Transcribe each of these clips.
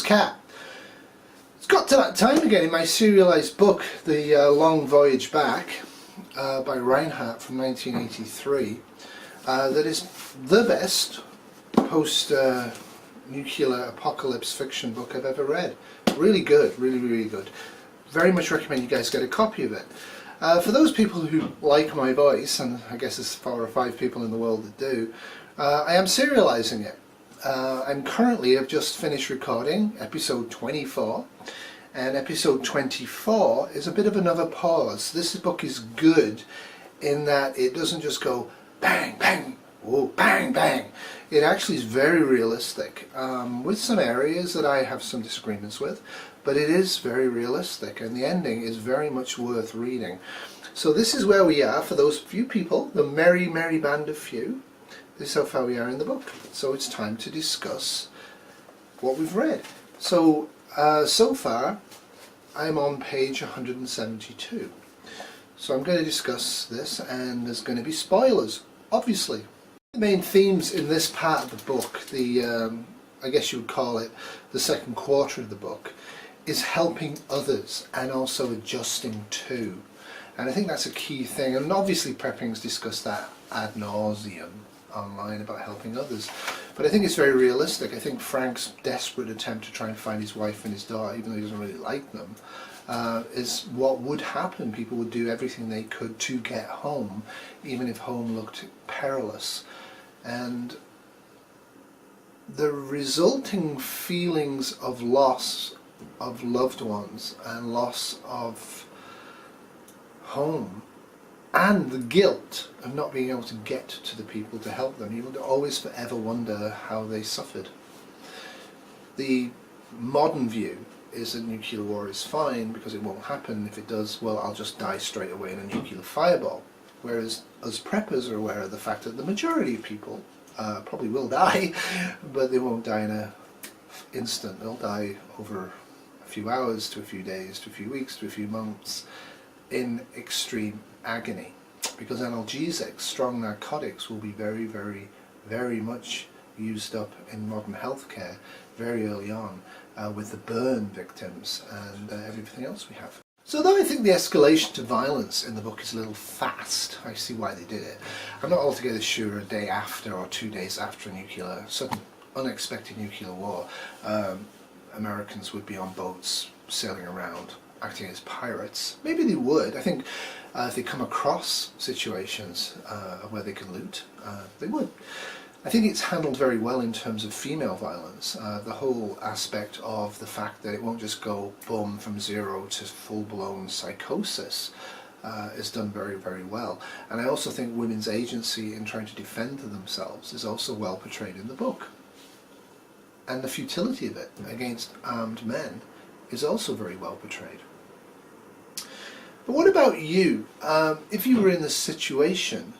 Cat. It's got to that time again in my serialized book, The Long Voyage Back, by Rheinhart from 1983, that is the best post-nuclear apocalypse fiction book I've ever read. Really good, really good. Very much recommend you guys get a copy of it. For those people who like my voice, and I guess there's 4 or 5 people in the world that do, I am serializing it. And currently I've just finished recording episode 24, and episode 24 is a bit of another pause. This book is good in that it doesn't just go bang, bang, whoa, bang, bang. It actually is very realistic, with some areas that I have some disagreements with, but it is very realistic, and the ending is very much worth reading. So this is where we are for those few people, the merry, merry band of few. This is how far we are in the book. So it's time to discuss what we've read. So, so far, I'm on page 172. So I'm going to discuss this, and there's going to be spoilers, obviously. The main themes in this part of the book, I guess you would call it the second quarter of the book, is helping others and also adjusting to. And I think that's a key thing. And obviously Prepping's discussed that ad nauseum online about helping others, but I think it's very realistic. I think Frank's desperate attempt to try and find his wife and his daughter, even though he doesn't really like them, is what would happen. People would do everything they could to get home, even if home looked perilous. And the resulting feelings of loss of loved ones and loss of home, and the guilt of not being able to get to the people to help them. You would always forever wonder how they suffered. The modern view is that nuclear war is fine because it won't happen. If it does, well, I'll just die straight away in a nuclear fireball. Whereas us preppers are aware of the fact that the majority of people probably will die, but they won't die in an instant. They'll die over a few hours to a few days to a few weeks to a few months in extreme agony, because analgesics, strong narcotics, will be very much used up in modern healthcare very early on, with the burn victims and everything else we have. So though I think the escalation to violence in the book is a little fast, I see why they did it. I'm not altogether sure a day after or 2 days after a sudden unexpected nuclear war, Americans would be on boats sailing around acting as pirates. Maybe they would. I think if they come across situations where they can loot, they would. I think it's handled very well in terms of female violence. The whole aspect of the fact that it won't just go boom from 0 to full-blown psychosis is done very well. And I also think women's agency in trying to defend themselves is also well portrayed in the book. And the futility of it against armed men is also very well portrayed. But what about you? If you were in this situation,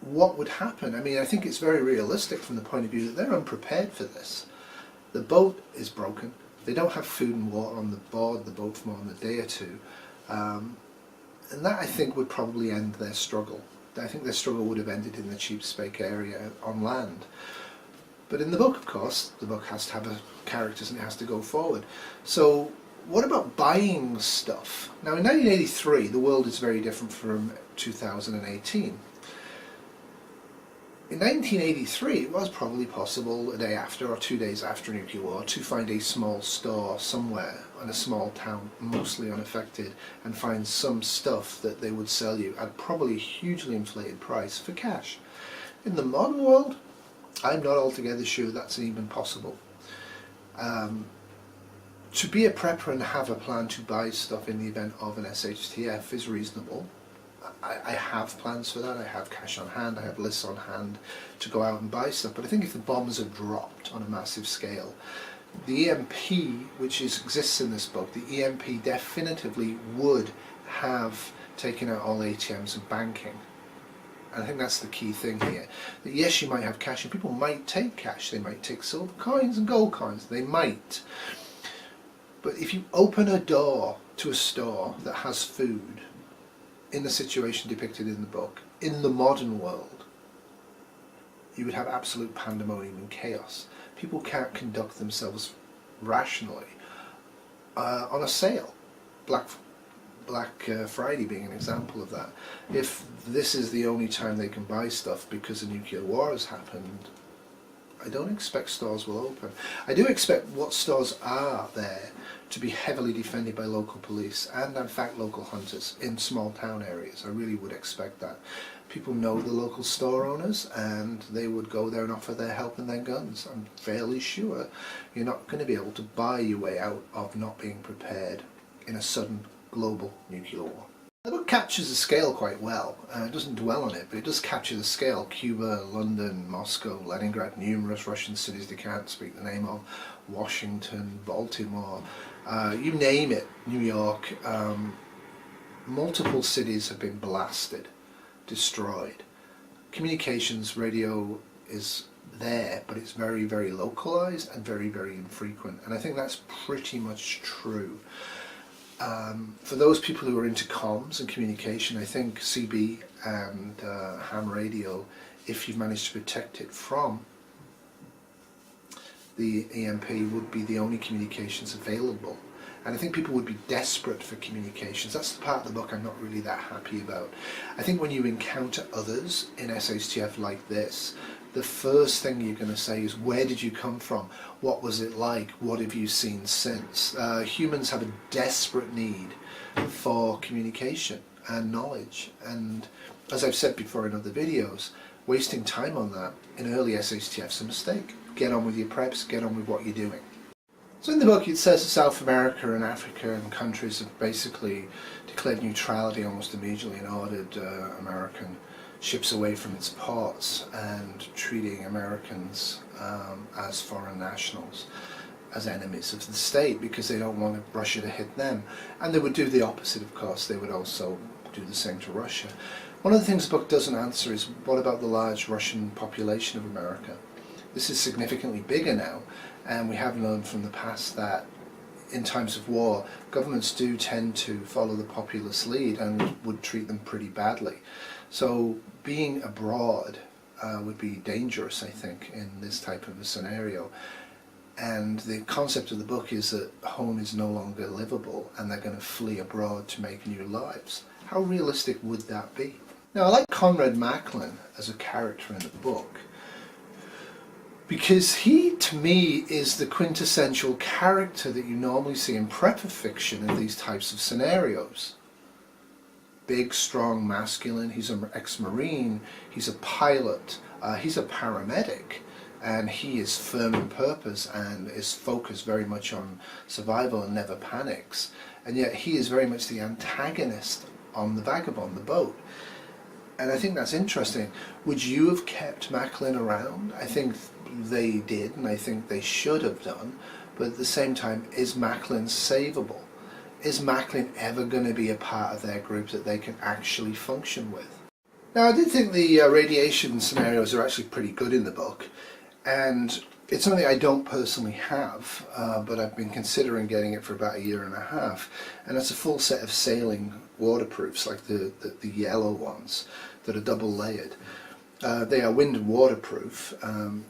what would happen? I mean, I think it's very realistic from the point of view that they're unprepared for this. The boat is broken. They don't have food and water on the board the boat for more than a day or two. And that, I think, would probably end their struggle. I think their struggle would have ended in the Cheapspake area on land. But in the book, of course, the book has to have characters and it has to go forward. So what about buying stuff? Now in 1983, the world is very different from 2018. In 1983, it was probably possible a day after or 2 days after nuclear war to find a small store somewhere in a small town, mostly unaffected, and find some stuff that they would sell you at probably a hugely inflated price for cash. In the modern world, I'm not altogether sure that's even possible. To be a prepper and have a plan to buy stuff in the event of an SHTF is reasonable. I have plans for that. I have cash on hand, I have lists on hand to go out and buy stuff, but I think if the bombs are dropped on a massive scale, the EMP, which exists in this book, the EMP definitively would have taken out all ATMs and banking. And I think that's the key thing here. That yes, you might have cash, and people might take cash. They might take silver coins and gold coins. They might. But if you open a door to a store that has food, in the situation depicted in the book, in the modern world, you would have absolute pandemonium and chaos. people can't conduct themselves rationally on a sale. Black Friday being an example of that. If this is the only time they can buy stuff because a nuclear war has happened, I don't expect stores will open. I do expect what stores are there to be heavily defended by local police and in fact local hunters in small town areas. I really would expect that. People know the local store owners and they would go there and offer their help and their guns. I'm fairly sure you're not going to be able to buy your way out of not being prepared in a sudden global nuclear war. The book captures the scale quite well. It doesn't dwell on it, but it does capture the scale. Cuba, London, Moscow, Leningrad, numerous Russian cities they can't speak the name of, Washington, Baltimore, you name it, New York. Multiple cities have been blasted, destroyed. Communications, radio is there, but it's very, very localized and very, very infrequent. And I think that's pretty much true. For those people who are into comms and communication, I think CB and ham radio, if you've managed to protect it from the EMP, would be the only communications available. And I think people would be desperate for communications. That's the part of the book I'm not really that happy about. I think when you encounter others in SHTF like this, the first thing you're going to say is, where did you come from? What was it like? What have you seen since? Humans have a desperate need for communication and knowledge. And as I've said before in other videos, wasting time on that in early SHTF is a mistake. Get on with your preps, get on with what you're doing. So in the book it says that South America and Africa and countries have basically declared neutrality almost immediately and ordered American ships away from its ports and treating Americans as foreign nationals, as enemies of the state, because they don't want Russia to hit them. And they would do the opposite, of course. They would also do the same to Russia. One of the things the book doesn't answer is, what about the large Russian population of America? This is significantly bigger now, and we have learned from the past that in times of war, governments do tend to follow the populist lead and would treat them pretty badly. So being abroad would be dangerous, I think, in this type of a scenario. And the concept of the book is that home is no longer livable and they're going to flee abroad to make new lives. How realistic would that be? Now, I like Konrad Macklin as a character in the book, because he, to me, is the quintessential character that you normally see in prepper fiction in these types of scenarios. Big, strong, masculine, he's an ex-Marine, he's a pilot, he's a paramedic, and he is firm in purpose and is focused very much on survival and never panics. And yet he is very much the antagonist on the Vagabond, the boat. And I think that's interesting. Would you have kept Macklin around? I think they did, and I think they should have done. But at the same time, is Macklin savable? Is Macklin ever going to be a part of their group that they can actually function with? Now, I did think the radiation scenarios are actually pretty good in the book, and it's something I don't personally have, but I've been considering getting it for about 1.5 years, and it's a full set of sailing waterproofs, like the yellow ones that are double layered. They are wind and waterproof.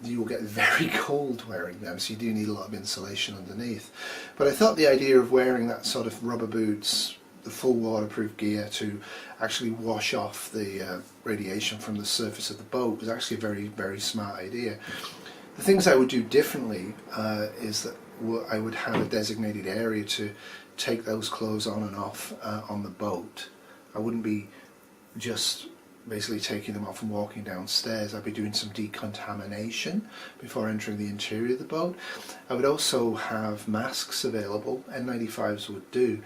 You will get very cold wearing them, so you do need a lot of insulation underneath. But I thought the idea of wearing that sort of rubber boots, the full waterproof gear to actually wash off the radiation from the surface of the boat was actually a very, very smart idea. The things I would do differently is that I would have a designated area to take those clothes on and off on the boat. I wouldn't be just basically taking them off and walking downstairs. I'd be doing some decontamination before entering the interior of the boat. I would also have masks available, N95s would do,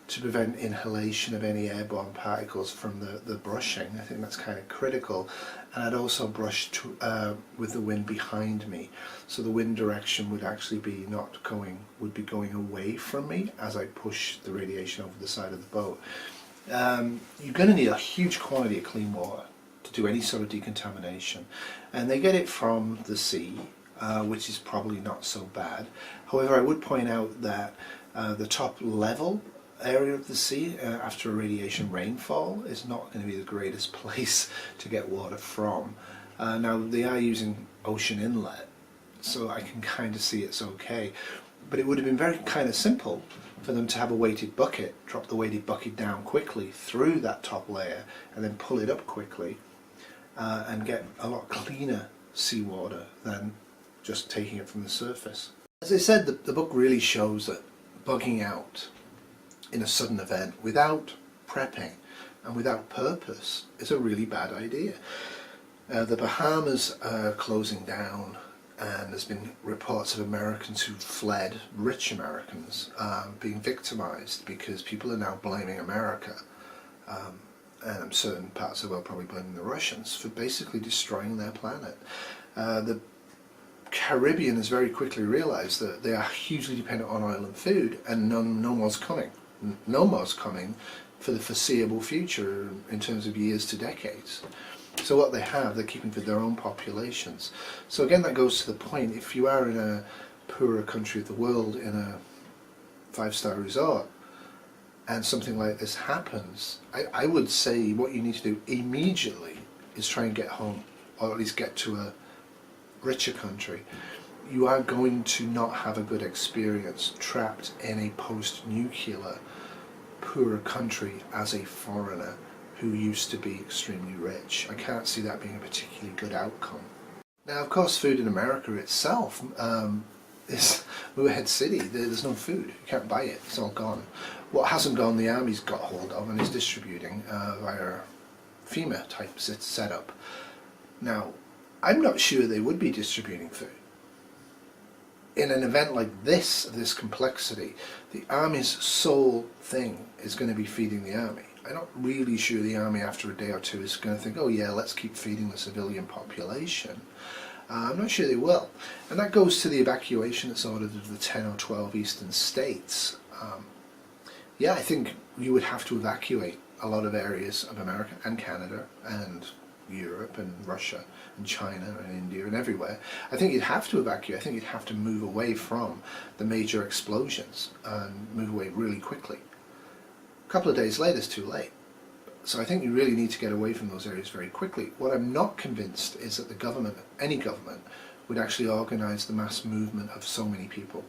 to prevent inhalation of any airborne particles from the brushing. I think that's kind of critical. And I'd also brush with the wind behind me, so the wind direction would actually be would be going away from me as I push the radiation over the side of the boat. You're going to need a huge quantity of clean water to do any sort of decontamination, and they get it from the sea, which is probably not so bad. However, I would point out that the top level area of the sea after a radiation rainfall is not going to be the greatest place to get water from. Now they are using ocean inlet, so I can kind of see it's okay. But it would have been very kind of simple for them to have a weighted bucket, drop the weighted bucket down quickly through that top layer and then pull it up quickly and get a lot cleaner seawater than just taking it from the surface. As I said, the book really shows that bugging out in a sudden event without prepping and without purpose is a really bad idea. The Bahamas are closing down, and there's been reports of Americans who fled, rich Americans, being victimized because people are now blaming America, and certain parts of the world probably blaming the Russians for basically destroying their planet. The Caribbean has very quickly realized that they are hugely dependent on oil and food, and no more's coming. No more's coming for the foreseeable future in terms of years to decades. So what they have, they're keeping for their own populations. So again, that goes to the point, if you are in a poorer country of the world, in a 5-star resort, and something like this happens, I would say what you need to do immediately is try and get home, or at least get to a richer country. You are going to not have a good experience trapped in a post-nuclear poorer country as a foreigner who used to be extremely rich. I can't see that being a particularly good outcome. Now, of course, food in America itself is Moorhead City. There's no food. You can't buy it. It's all gone. What hasn't gone, the Army's got hold of and is distributing via FEMA type setup. Now, I'm not sure they would be distributing food. In an event like this, of this complexity, the Army's sole thing is going to be feeding the Army. I'm not really sure the Army after a day or two is going to think, oh yeah, let's keep feeding the civilian population. I'm not sure they will. And that goes to the evacuation that's ordered of the 10 or 12 eastern states. Yeah, I think you would have to evacuate a lot of areas of America and Canada and Europe and Russia and China and India and everywhere. I think you'd have to evacuate. I think you'd have to move away from the major explosions and move away really quickly. A couple of days later is too late. So I think you really need to get away from those areas very quickly. What I'm not convinced is that the government, any government, would actually organise the mass movement of so many people.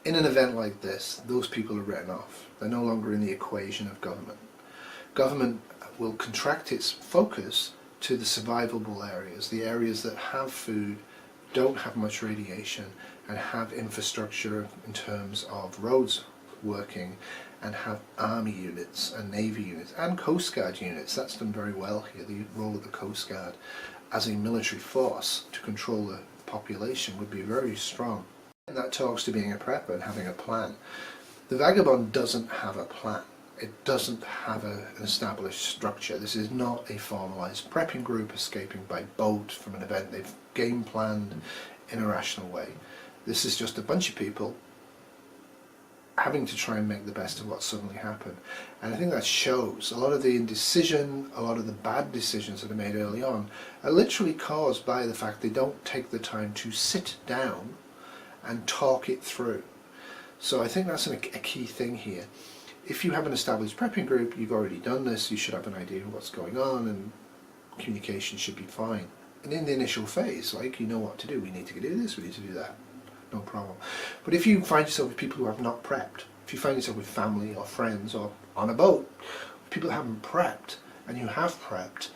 In an event like this, those people are written off. They're no longer in the equation of government. Government will contract its focus to the survivable areas, the areas that have food, don't have much radiation, and have infrastructure in terms of roads working, and have army units and navy units and Coast Guard units. That's done very well here. The role of the Coast Guard as a military force to control the population would be very strong. And that talks to being a prepper and having a plan. The Vagabond doesn't have a plan. It doesn't have an established structure. This is not a formalised prepping group escaping by boat from an event they've game planned in a rational way. This is just a bunch of people having to try and make the best of what suddenly happened. And I think that shows a lot of the indecision, a lot of the bad decisions that are made early on are literally caused by the fact they don't take the time to sit down and talk it through. So I think that's a key thing here. If you have an established prepping group, you've already done this, you should have an idea of what's going on and communication should be fine. And in the initial phase, like, you know what to do. We need to do this, we need to do that. No problem. But if you find yourself with people who have not prepped, if you find yourself with family or friends or on a boat, people who haven't prepped, and you have prepped,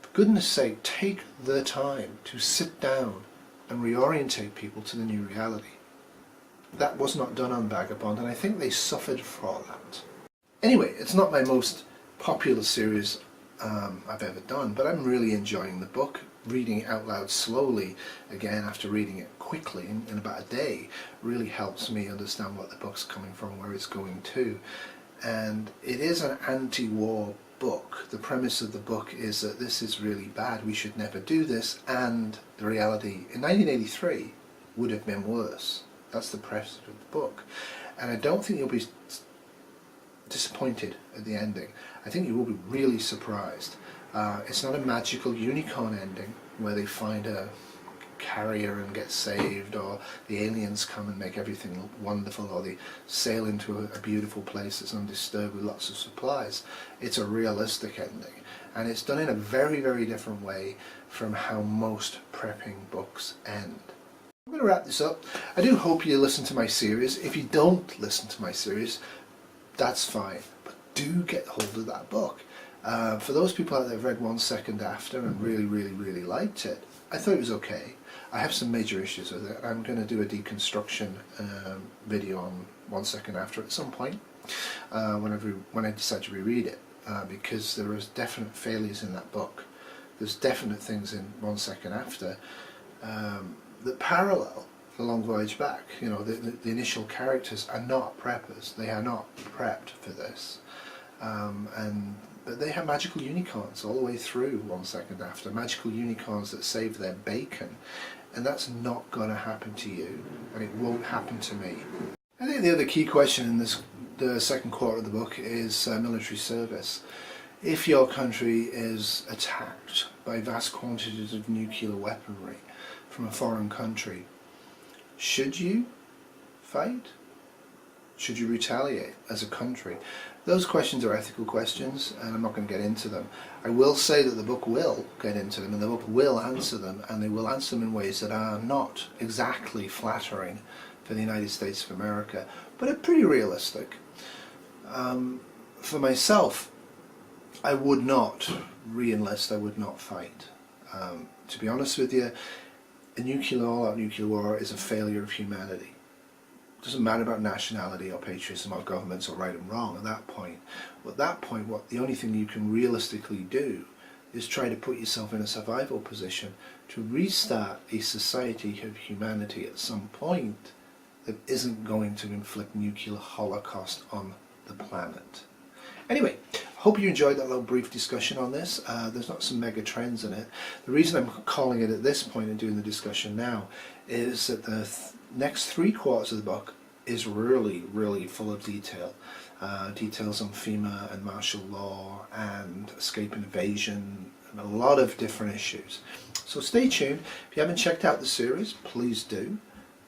for goodness sake, take the time to sit down and reorientate people to the new reality. That was not done on Vagabond, and I think they suffered for that. Anyway, it's not my most popular series I've ever done, but I'm really enjoying the book. Reading it out loud slowly, again after reading it quickly in about a day, really helps me understand what the book's coming from, where it's going to. And it is an anti-war book. The premise of the book is that this is really bad, we should never do this, and the reality in 1983 would have been worse. That's the premise of the book. And I don't think you'll be disappointed at the ending. I think you will be really surprised. It's not a magical unicorn ending where they find a carrier and get saved, or the aliens come and make everything look wonderful, or they sail into a beautiful place that's undisturbed with lots of supplies. It's a realistic ending, and it's done in a very, very different way from how most prepping books end. I'm going to wrap this up. I do hope you listen to my series. If you don't listen to my series, that's fine. But do get hold of that book. For those people out there who've read 1 Second After and really liked it, I thought it was okay. I have some major issues with it. I'm going to do a deconstruction video on 1 Second After at some point when I decide to reread it, because there is definite failures in that book. There's definite things in 1 Second After that parallel The Long Voyage Back. You know, the initial characters are not preppers. They are not prepped for this. But they have magical unicorns all the way through 1 Second After. Magical unicorns that save their bacon. And that's not going to happen to you. And it won't happen to me. I think the other key question in the second quarter of the book is military service. If your country is attacked by vast quantities of nuclear weaponry from a foreign country, should you fight? Should you retaliate as a country? Those questions are ethical questions, and I'm not going to get into them. I will say that the book will get into them, and the book will answer them, and they will answer them in ways that are not exactly flattering for the United States of America, but are pretty realistic. For myself, I would not re-enlist, I would not fight. To be honest with you, a all-out nuclear war is a failure of humanity. It doesn't matter about nationality or patriotism or governments or right and wrong at that point. At that point, the only thing you can realistically do is try to put yourself in a survival position to restart a society of humanity at some point that isn't going to inflict nuclear holocaust on the planet. Anyway, hope you enjoyed that little brief discussion on this. There's not some mega trends in it. The reason I'm calling it at this point and doing the discussion now is that the next 3 quarters of the book is really full of detail. Details on FEMA and martial law and escape and evasion and a lot of different issues. So stay tuned. If you haven't checked out the series, please do.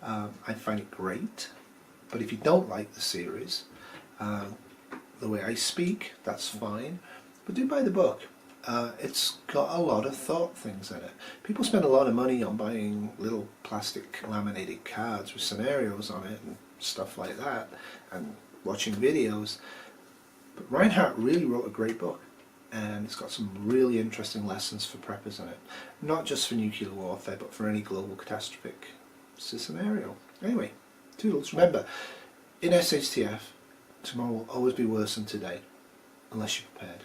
I find it great. But if you don't like the series, the way I speak, that's fine, but do buy the book. It's got a lot of thought things in it. People spend a lot of money on buying little plastic laminated cards with scenarios on it and stuff like that, and watching videos. But Rheinhart really wrote a great book, and it's got some really interesting lessons for preppers in it. Not just for nuclear warfare, but for any global catastrophic scenario. Anyway, toodles. Remember, in SHTF, tomorrow will always be worse than today, unless you're prepared.